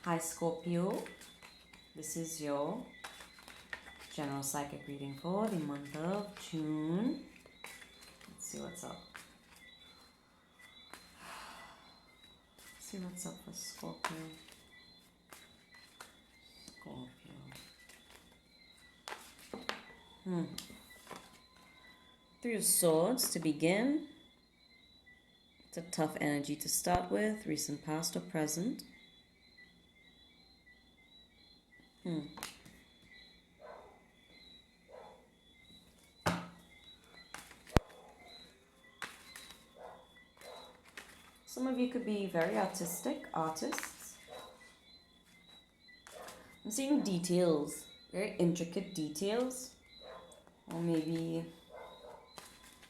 Hi Scorpio, this is your general psychic reading for the month of June. Let's see what's up. Let's see what's up for Scorpio. Three of Swords to begin. It's a tough energy to start with, recent, past, or present. Some of you could be very artistic, artists. I'm seeing details, very intricate details. Or maybe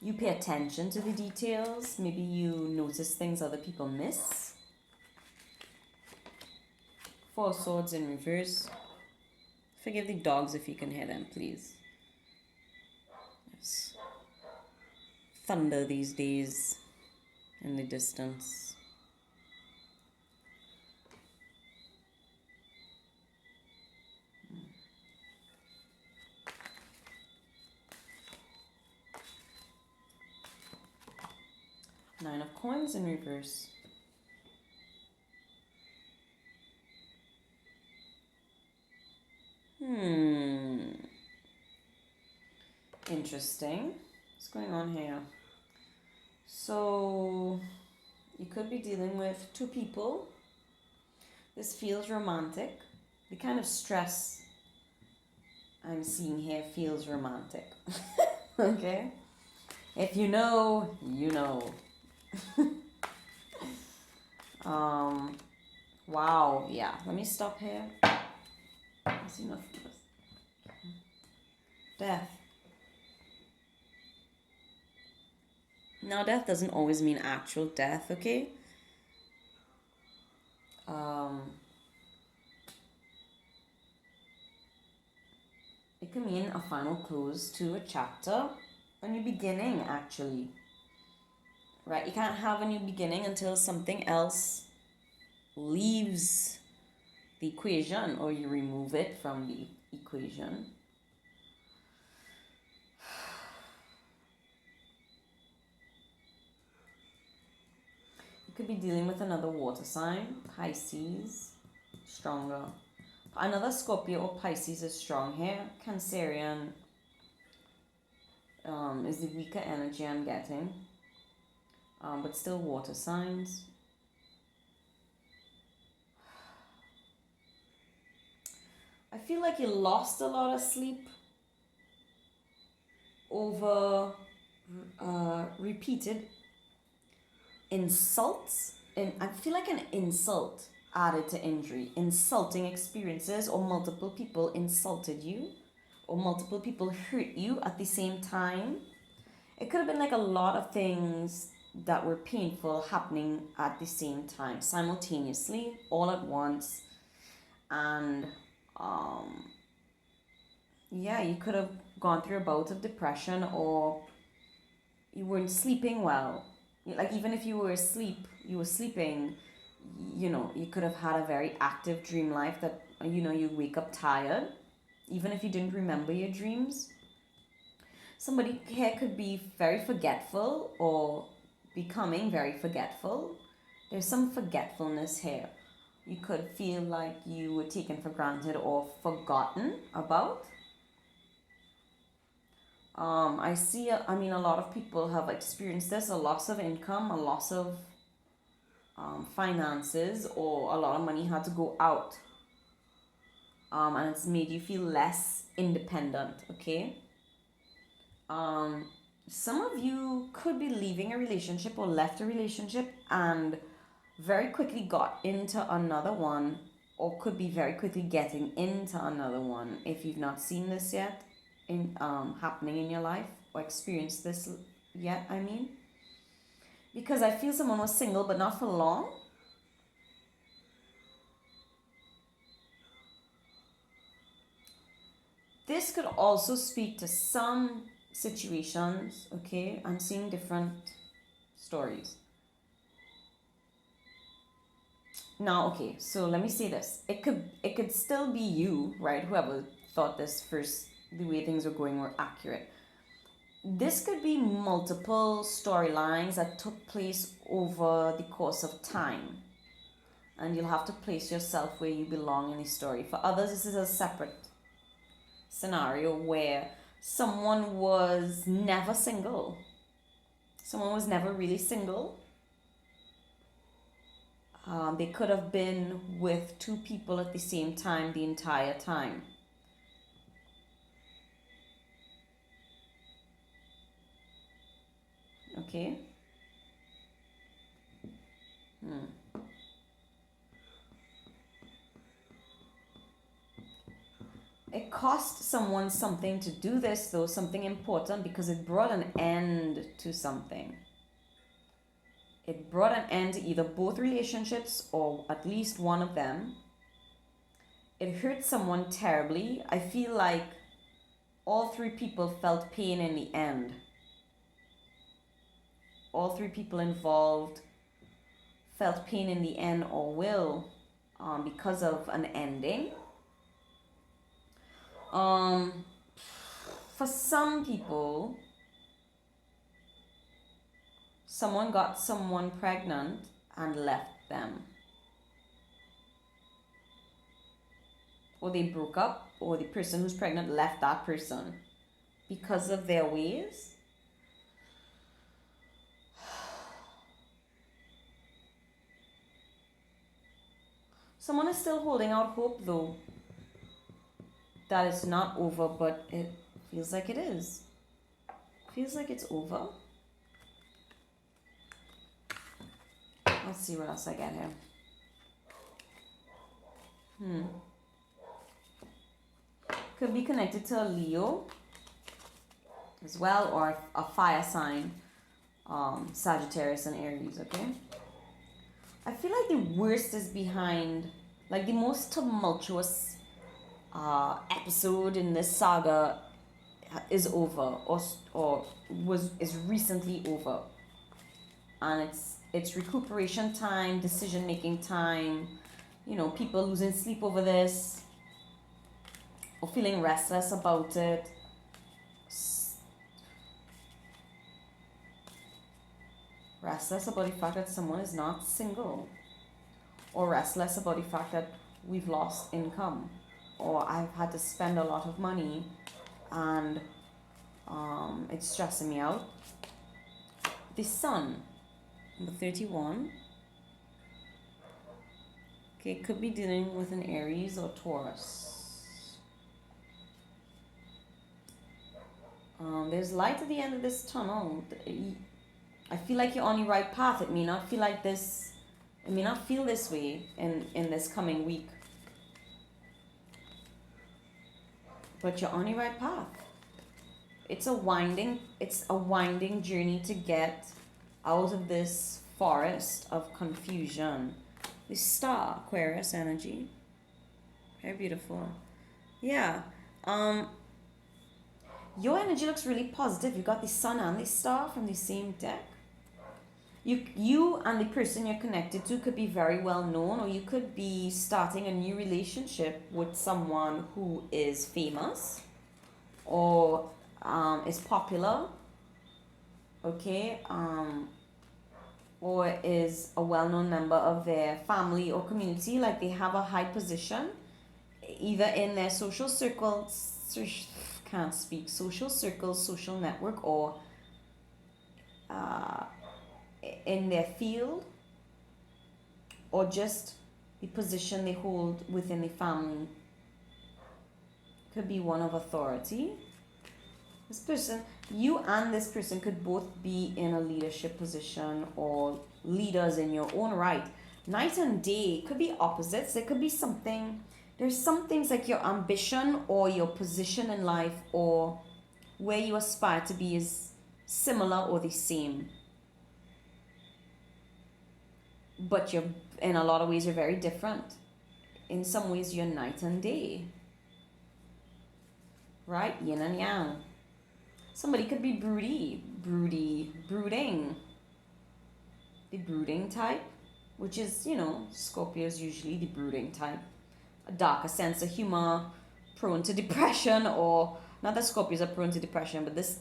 you pay attention to the details. Maybe you notice things other people miss. Four of Swords in reverse. Forgive the dogs if you can hear them, please. There's thunder these days in the distance. Nine of Coins in reverse. Interesting. What's going on here? So, you could be dealing with two people. This feels romantic. The kind of stress I'm seeing here feels romantic. Okay? If you know, you know. Wow, yeah. Let me stop here. That's enough of this. Death. Now, death doesn't always mean actual death, okay? It can mean a final close to a chapter, a new beginning, actually. Right? You can't have a new beginning until something else leaves the equation or you remove it from the equation. You could be dealing with another water sign, Pisces, stronger. Another Scorpio or Pisces is strong here. Cancerian is the weaker energy I'm getting, but still water signs. I feel like you lost a lot of sleep over repeated insults. And I feel like an insult added to injury. Insulting experiences, or multiple people insulted you, or multiple people hurt you at the same time. It could have been like a lot of things that were painful happening at the same time, simultaneously, all at once. And yeah, you could have gone through a bout of depression, or you weren't sleeping well. Like, even if you were asleep, you were sleeping, you could have had a very active dream life that, you wake up tired, even if you didn't remember your dreams. Somebody here could be very forgetful or becoming very forgetful. There's some forgetfulness here. You could feel like you were taken for granted or forgotten about. I see, a lot of people have experienced this, a loss of income, a loss of finances, or a lot of money had to go out. And it's made you feel less independent, okay? Some of you could be leaving a relationship or left a relationship and very quickly got into another one, or could be very quickly getting into another one if you've not seen this yet in happening in your life, or experienced this yet, because I feel someone was single but not for long. This could also speak to some situations, okay? I'm seeing different stories. Now, okay, so let me say this. It could still be you, right? Whoever thought this first, the way things were going were accurate. This could be multiple storylines that took place over the course of time. And you'll have to place yourself where you belong in the story. For others, this is a separate scenario where someone was never single. Someone was never really single. They could have been with two people at the same time the entire time. Okay? It cost someone something to do this, though, something important, because it brought an end to something. It brought an end to either both relationships or at least one of them. It hurt someone terribly. I feel like all three people felt pain in the end. All three people involved felt pain in the end or will, because of an ending. For some people, someone got someone pregnant and left them. Or they broke up, or the person who's pregnant left that person because of their ways. Someone is still holding out hope, though, that it's not over, but it feels like it is. Feels like it's over. Let's see what else I get here. Could be connected to a Leo as well, or a fire sign, Sagittarius and Aries, okay? I feel like the worst is behind, like the most tumultuous episode in this saga is over, or is recently over, and it's recuperation time, decision making time. You know, people losing sleep over this, or feeling restless about it. Restless about the fact that someone is not single, or restless about the fact that we've lost income, or I've had to spend a lot of money and it's stressing me out. The Sun, number 31. Okay, could be dealing with an Aries or Taurus. There's light at the end of this tunnel. I feel like you're on the right path. It may not feel like this. It may not feel this way in this coming week. But you're on the right path. It's a winding journey to get out of this forest of confusion. The Star, Aquarius energy. Very beautiful. Yeah. Your energy looks really positive. You got the Sun and the Star from the same deck. You and the person you're connected to could be very well known, or you could be starting a new relationship with someone who is famous or is popular, okay, or is a well-known member of their family or community, like they have a high position either in their social circle, social circle, social network, or in their field, or just the position they hold within the family. Could be one of authority. This person, you and this person could both be in a leadership position or leaders in your own right. Night and day could be opposites. There could be something, there's some things like your ambition or your position in life or where you aspire to be is similar or the same. But you're, in a lot of ways, you're very different. In some ways, you're night and day. Right? Yin and yang. Somebody could be brooding. The brooding type. which is, Scorpio is usually the brooding type. A darker sense of humor, prone to depression, or not that Scorpios are prone to depression, but this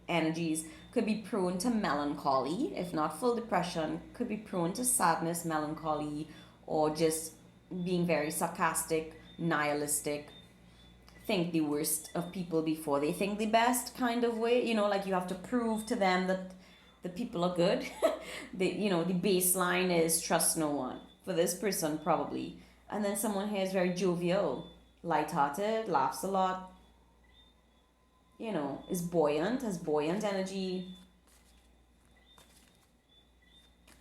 energies could be prone to melancholy, if not full depression, could be prone to sadness, melancholy, or just being very sarcastic, nihilistic, think the worst of people before they think the best kind of way. Like you have to prove to them that the people are good. The baseline is trust no one for this person probably. And then someone here is very jovial, lighthearted, laughs a lot, is buoyant, has buoyant energy,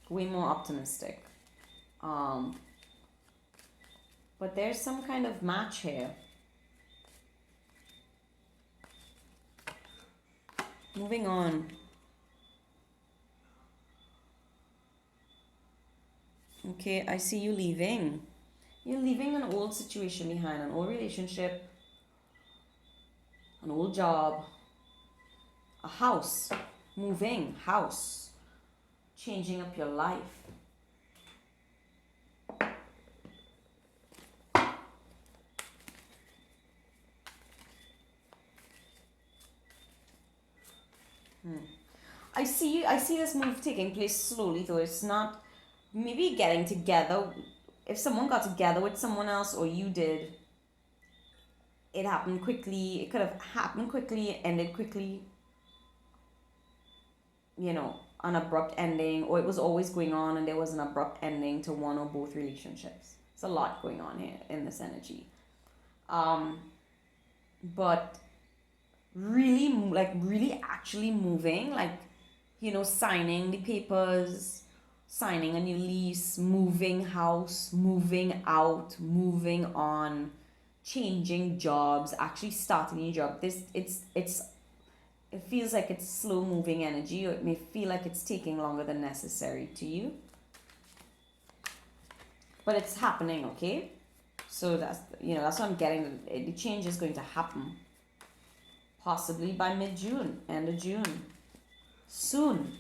way more optimistic. But there's some kind of match here. Moving on. Okay, I see you leaving. You're leaving an old situation behind, an old relationship, an old job, a house, moving, house, changing up your life. I see this move taking place slowly though. It's not maybe getting together. If someone got together with someone else or you did, it happened quickly. It could have happened quickly, ended quickly. An abrupt ending, or it was always going on and there was an abrupt ending to one or both relationships. It's a lot going on here in this energy. But really actually moving, signing the papers, signing a new lease, moving house, moving out, moving on, changing jobs, actually starting a new job. It feels like it's slow moving energy, or it may feel like it's taking longer than necessary to you. But it's happening, okay? So that's what I'm getting. The change is going to happen. Possibly by mid-June, end of June. Soon.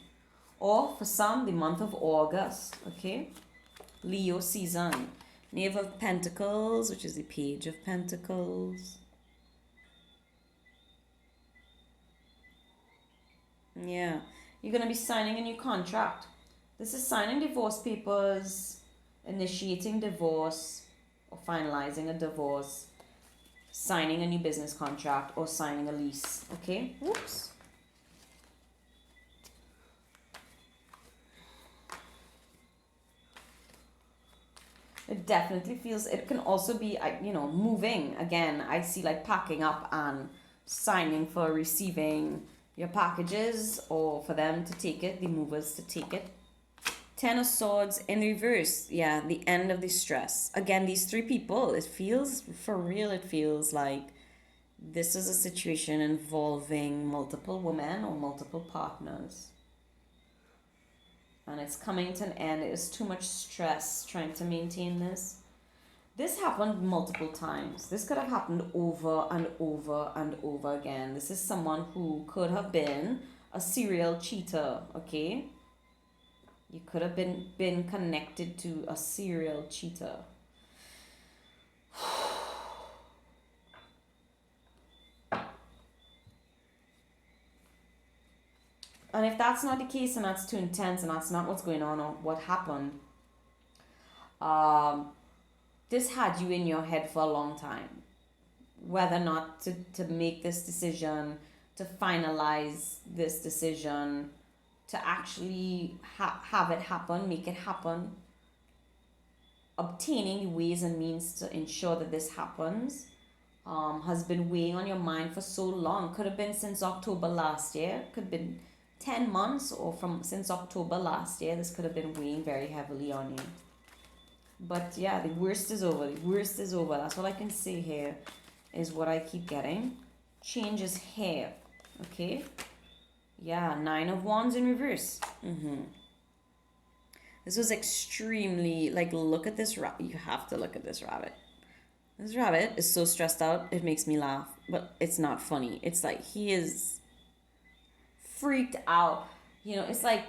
Or for some, the month of August, okay? Leo season. Knave of Pentacles, which is the Page of Pentacles. Yeah, you're going to be signing a new contract. This is signing divorce papers, initiating divorce, or finalizing a divorce, signing a new business contract, or signing a lease. Okay? Whoops. It definitely feels, it can also be, moving. Again, I see like packing up and signing for receiving your packages, or for them to take it, the movers to take it. Ten of Swords in reverse. Yeah, the end of the stress. Again, these three people, it feels, for real, it feels like this is a situation involving multiple women or multiple partners. And it's coming to an end. It is too much stress trying to maintain this. This happened multiple times. This could have happened over and over and over again. This is someone who could have been a serial cheater, okay? You could have been connected to a serial cheater. And if that's not the case and that's too intense and that's not what's going on or what happened, this had you in your head for a long time. Whether or not to make this decision, to finalize this decision, to actually have it happen, make it happen, obtaining the ways and means to ensure that this happens, has been weighing on your mind for so long. Could have been since October last year, could have been 10 months, or since October last year. This could have been weighing very heavily on you. But yeah, the worst is over. The worst is over. That's all I can say here, is what I keep getting. Change is here. Okay? Yeah, 9 of Wands in reverse. This was extremely, look at this rabbit. You have to look at this rabbit. This rabbit is so stressed out, it makes me laugh. But it's not funny. It's like he is freaked out. It's like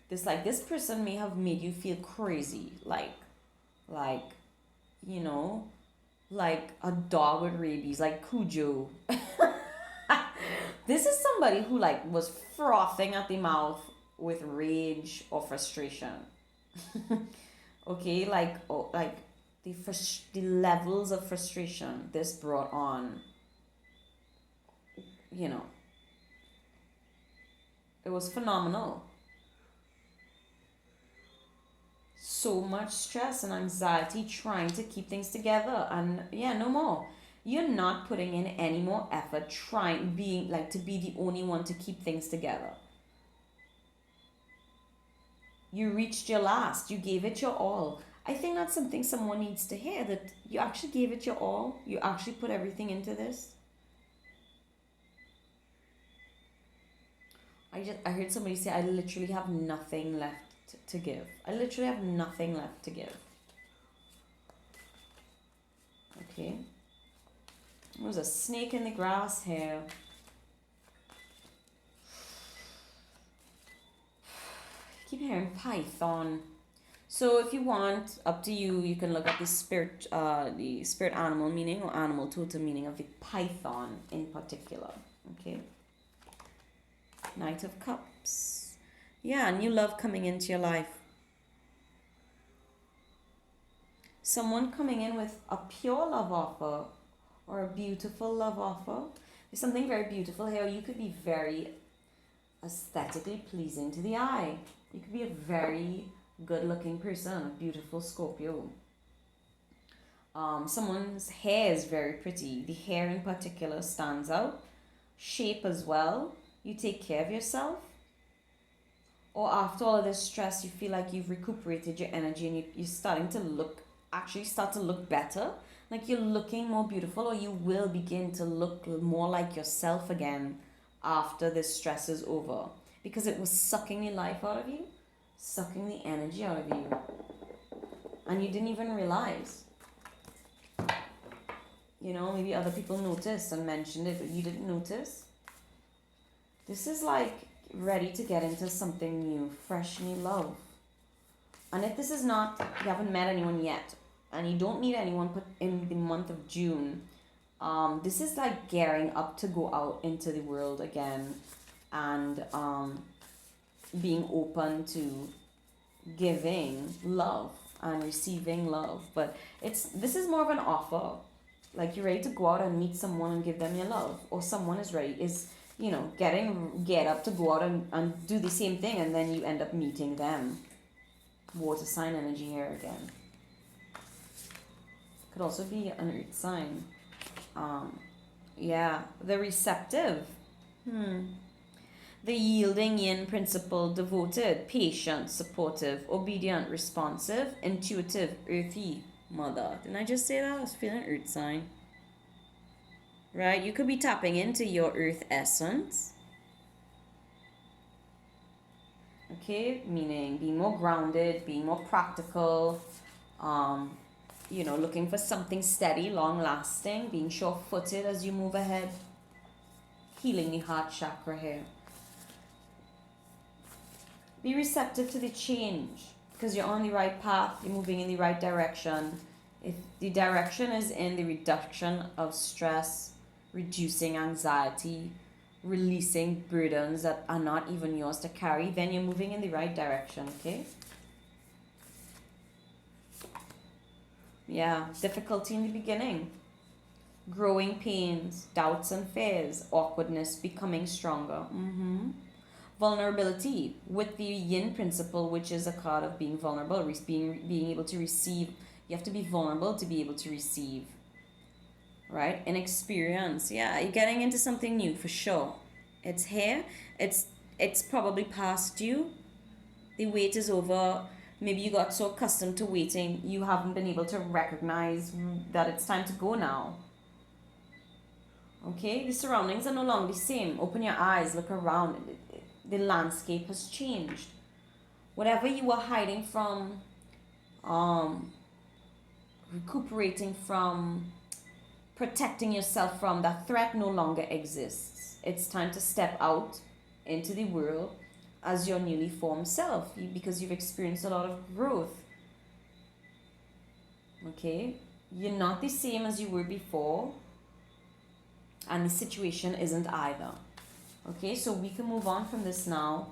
this person may have made you feel crazy, like you know, like a dog with rabies, like Cujo. This is somebody who like was frothing at the mouth with rage or frustration. Okay, like the levels of frustration this brought on, you know, it was phenomenal. So much stress and anxiety trying to keep things together, and yeah, no more. You're not putting in any more effort trying being like to be the only one to keep things together. You reached your last, you gave it your all. I think that's something someone needs to hear, that you actually gave it your all, you actually put everything into this. I heard somebody say, I literally have nothing left to give. I literally have nothing left to give. Okay. There's a snake in the grass here. I keep hearing python. So if you want, up to you, you can look at the spirit animal meaning or animal totem meaning of the python in particular. Okay. Knight of Cups. Yeah, new love coming into your life. Someone coming in with a pure love offer or a beautiful love offer. There's something very beautiful here. You could be very aesthetically pleasing to the eye. You could be a very good looking person, a beautiful Scorpio. Someone's hair is very pretty. The hair in particular stands out. Shape as well. You take care of yourself. Or after all of this stress, you feel like you've recuperated your energy and you're starting to start to look better. Like you're looking more beautiful, or you will begin to look more like yourself again after this stress is over. Because it was sucking the life out of you, sucking the energy out of you. And you didn't even realize. You know, maybe other people noticed and mentioned it, but you didn't notice. This is like ready to get into something new, fresh new love. And if this is not, you haven't met anyone yet, and you don't meet anyone in the month of June, this is like gearing up to go out into the world again, and being open to giving love and receiving love. But this is more of an offer. Like you're ready to go out and meet someone and give them your love, or someone is get up to go out and do the same thing, and then you end up meeting them. Water sign energy here again. Could also be an earth sign. The receptive. The yielding yin principle, devoted, patient, supportive, obedient, responsive, intuitive, earthy mother. Didn't I just say that? I was feeling earth sign. Right? You could be tapping into your earth essence. Okay? Meaning being more grounded, being more practical, looking for something steady, long lasting, being sure footed as you move ahead. Healing the heart chakra here. Be receptive to the change, because you're on the right path, you're moving in the right direction. If the direction is in the reduction of stress, reducing anxiety, releasing burdens that are not even yours to carry, then you're moving in the right direction, okay? Yeah, difficulty in the beginning. Growing pains, doubts and fears, awkwardness becoming stronger. Vulnerability with the yin principle, which is a card of being vulnerable, being able to receive. You have to be vulnerable to be able to receive. Right? Inexperience. Yeah, you're getting into something new for sure. It's here. It's probably past you. The wait is over. Maybe you got so accustomed to waiting, you haven't been able to recognize that it's time to go now. Okay? The surroundings are no longer the same. Open your eyes, look around. The landscape has changed. Whatever you were hiding from, recuperating from, protecting yourself from, that threat no longer exists. It's time to step out into the world as your newly formed self, because you've experienced a lot of growth. Okay, you're not the same as you were before, and the situation isn't either. Okay, so we can move on from this now.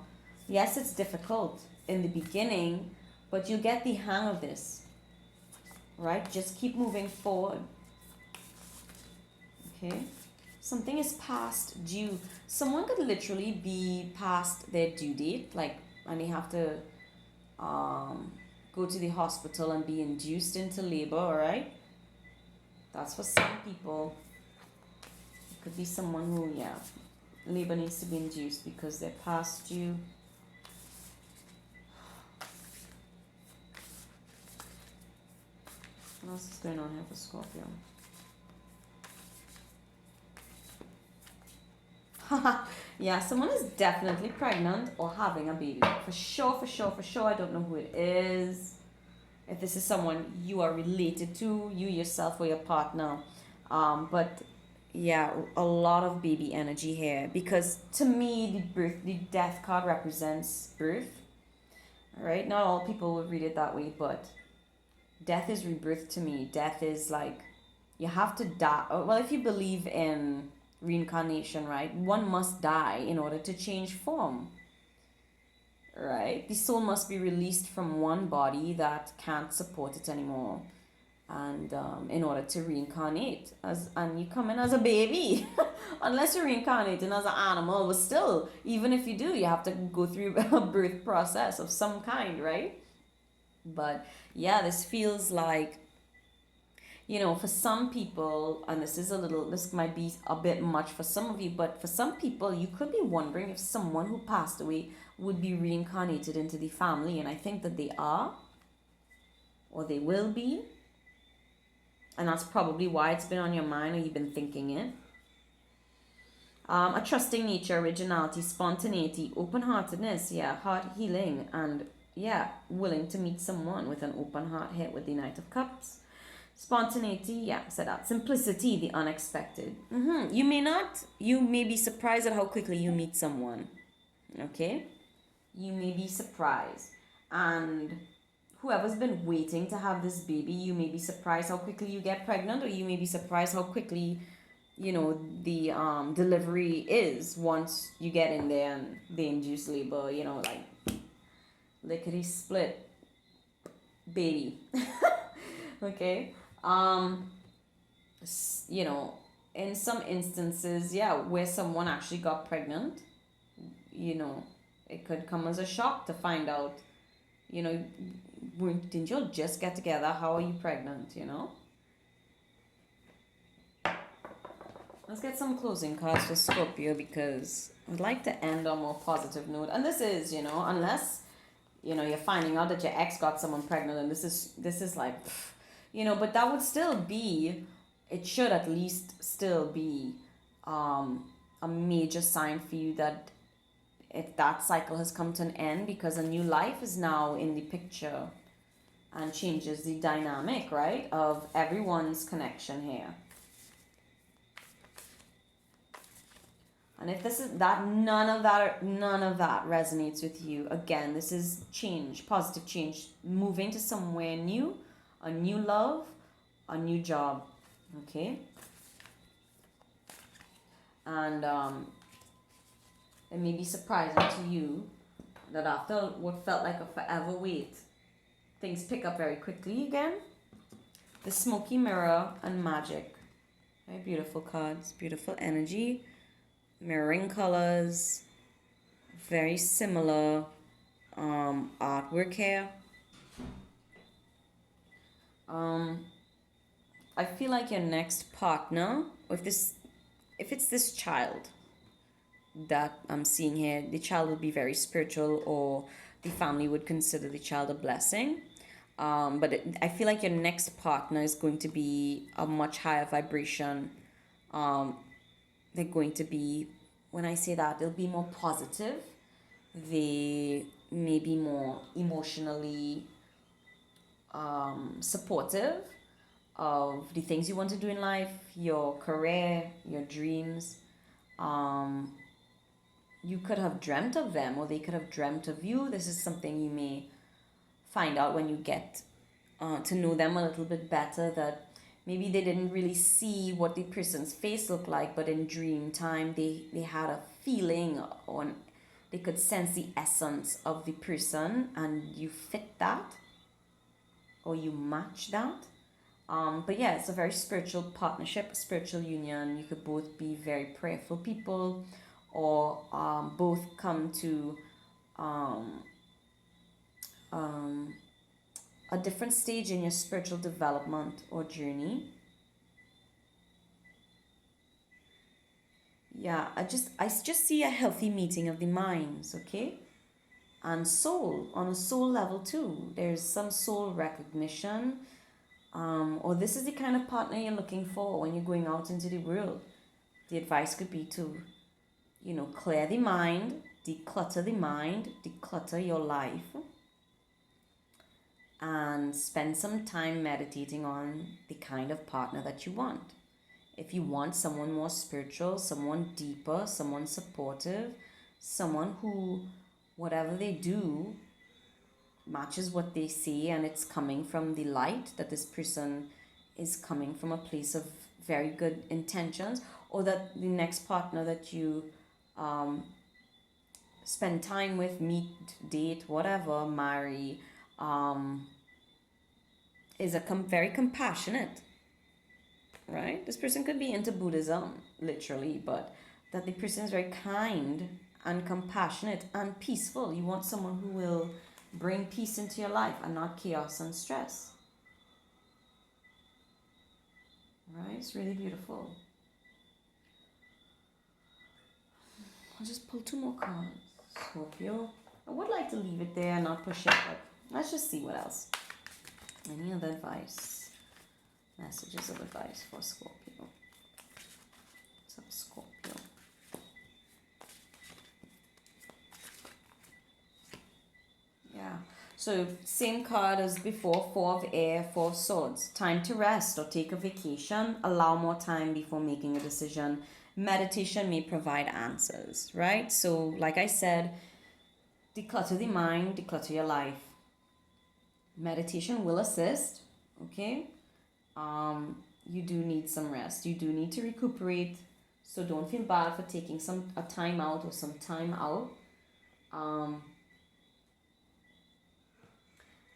Yes, it's difficult in the beginning, but you'll get the hang of this, right? Just keep moving forward. Okay, something is past due. Someone could literally be past their due date, like, and they have to go to the hospital and be induced into labor, all right? That's for some people. It could be someone who, yeah, labor needs to be induced because they're past due. What else is going on here for Scorpio? Yeah, someone is definitely pregnant or having a baby. For sure, for sure, for sure. I don't know who it is. If this is someone you are related to, you yourself or your partner. But yeah, a lot of baby energy here. Because to me, the death card represents birth. Alright, not all people would read it that way, but death is rebirth to me. Death is like, you have to die. Well, if you believe in reincarnation, right? One must die in order to change form, right? The soul must be released from one body that can't support it anymore, and in order to reincarnate and you come in as a baby, unless you're reincarnating as an animal, but still, even if you do, you have to go through a birth process of some kind, right? But yeah, this feels like, for some people, and this might be a bit much for some of you, but for some people, you could be wondering if someone who passed away would be reincarnated into the family. And I think that they are, or they will be. And that's probably why it's been on your mind, or you've been thinking it. A trusting nature, originality, spontaneity, open-heartedness, yeah, heart healing, and yeah, willing to meet someone with an open heart here with the Knight of Cups. Spontaneity, yeah, said that. Simplicity, the unexpected. You may be surprised at how quickly you meet someone. Okay? You may be surprised. And whoever's been waiting to have this baby, you may be surprised how quickly you get pregnant, or you may be surprised how quickly, the delivery is once you get in there and they induce labor, like lickety split baby. Okay? In some instances, yeah, where someone actually got pregnant, it could come as a shock to find out, didn't you just get together? How are you pregnant, Let's get some closing cards for Scorpio, because I'd like to end on a more positive note. And this is, unless, you're finding out that your ex got someone pregnant, and this is like, but that would still be, it should at least still be a major sign for you that if that cycle has come to an end, because a new life is now in the picture and changes the dynamic, right, of everyone's connection here. And if this is that, none of that resonates with you, again, this is change, positive change, moving to somewhere new, a new love, a new job, okay? And it may be surprising to you that after what felt like a forever wait, things pick up very quickly again. The smoky mirror and magic. Very beautiful cards, beautiful energy, mirroring colors, very similar artwork here. I feel like your next partner, if it's this child that I'm seeing here, the child would be very spiritual, or the family would consider the child a blessing. I feel like your next partner is going to be a much higher vibration. They're going to be, when I say that, they'll be more positive. They may be more emotionally supportive of the things you want to do in life, your career, your dreams. you could have dreamt of them or they could have dreamt of you. This is something you may find out when you get to know them a little bit better, that maybe they didn't really see what the person's face looked like, but in dream time they had a feeling, or they could sense the essence of the person, and you fit that or you match that. But yeah, it's a very spiritual partnership, a spiritual union. You could both be very prayerful people, or both come to a different stage in your spiritual development or journey. Yeah, I just see a healthy meeting of the minds, okay? And soul, on a soul level too. There's some soul recognition. Or this is the kind of partner you're looking for when you're going out into the world. The advice could be to, clear the mind, declutter your life, and spend some time meditating on the kind of partner that you want. If you want someone more spiritual, someone deeper, someone supportive, someone who, whatever they do, matches what they say, and it's coming from the light, that this person is coming from a place of very good intentions, or that the next partner that you spend time with, meet, date, whatever, marry, is very compassionate, right? This person could be into Buddhism, literally, but that the person is very kind and compassionate and peaceful. You want someone who will bring peace into your life and not chaos and stress. Right? It's really beautiful. I'll just pull 2 more cards. Scorpio. I would like to leave it there and not push it, but let's just see what else. Any other advice? Messages of advice for Scorpio. What's up, Scorpio? Yeah. So same card as before, 4 of Air, 4 of Swords. Time to rest or take a vacation. Allow more time before making a decision. Meditation may provide answers, right? So like I said, declutter the mind, declutter your life. Meditation will assist, okay? You do need some rest. You do need to recuperate. So don't feel bad for taking a time out or some time out.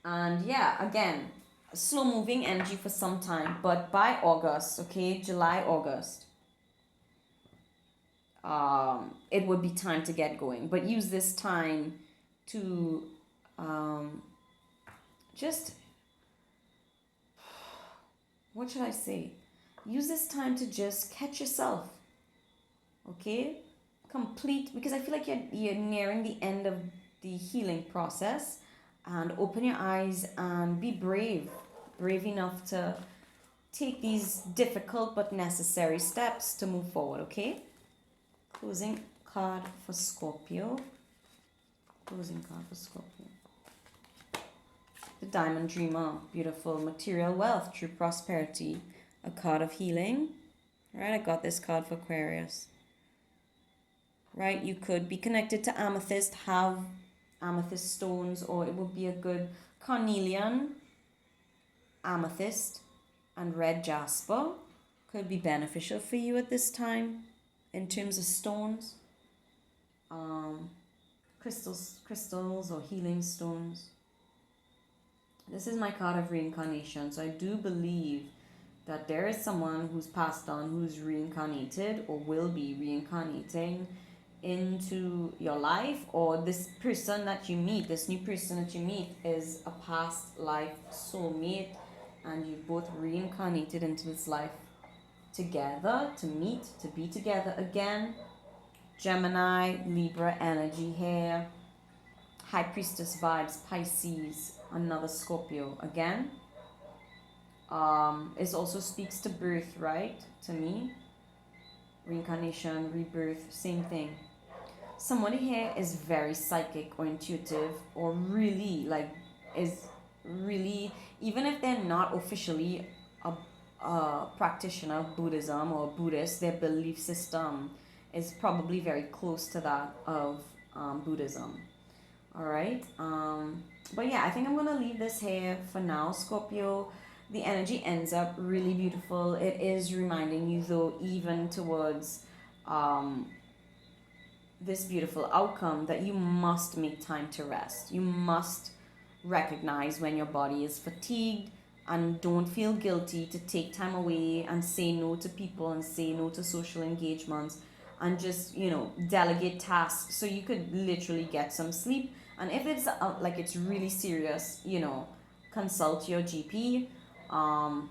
And yeah, again, slow moving energy for some time, but by August, okay, July, August, it would be time to get going. But use this time to just, what should I say? Use this time to just catch yourself, okay? Complete, because I feel like you're nearing the end of the healing process. And open your eyes and be brave enough to take these difficult but necessary steps to move forward, okay? Closing card for Scorpio. Closing card for Scorpio. The Diamond Dreamer. Beautiful. Material wealth, true prosperity. A card of healing. Right, I got this card for Aquarius. Right, you could be connected to amethyst, have amethyst stones, or it would be a good carnelian, amethyst, and red jasper could be beneficial for you at this time in terms of stones. Crystals or healing stones. This is my card of reincarnation. So I do believe that there is someone who's passed on, who's reincarnated or will be reincarnating into your life, or this person that you meet, this new person that you meet is a past life soulmate, and you both reincarnated into this life together to meet, to be together again. Gemini, Libra energy here. High Priestess vibes, Pisces, another Scorpio again. It also speaks to birth, right? To me, reincarnation, rebirth, same thing. Somebody here is very psychic or intuitive, or really even if they're not officially a practitioner of Buddhism or Buddhist, their belief system is probably very close to that of Buddhism. All right. But yeah, I think I'm gonna leave this here for now, Scorpio. The energy ends up really beautiful. It is reminding you, though, even towards um, this beautiful outcome, that you must make time to rest. You must recognize when your body is fatigued, and don't feel guilty to take time away and say no to people and say no to social engagements, and just, delegate tasks so you could literally get some sleep. And if it's like it's really serious, consult your GP, um,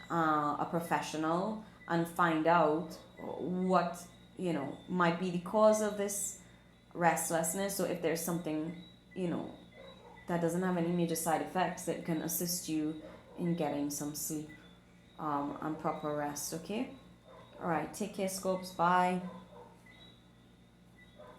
a professional, and find out what might be the cause of this restlessness. So if there's something you know that doesn't have any major side effects, that can assist you in getting some sleep, and proper rest. Okay. All right, take care, Scopes. Bye.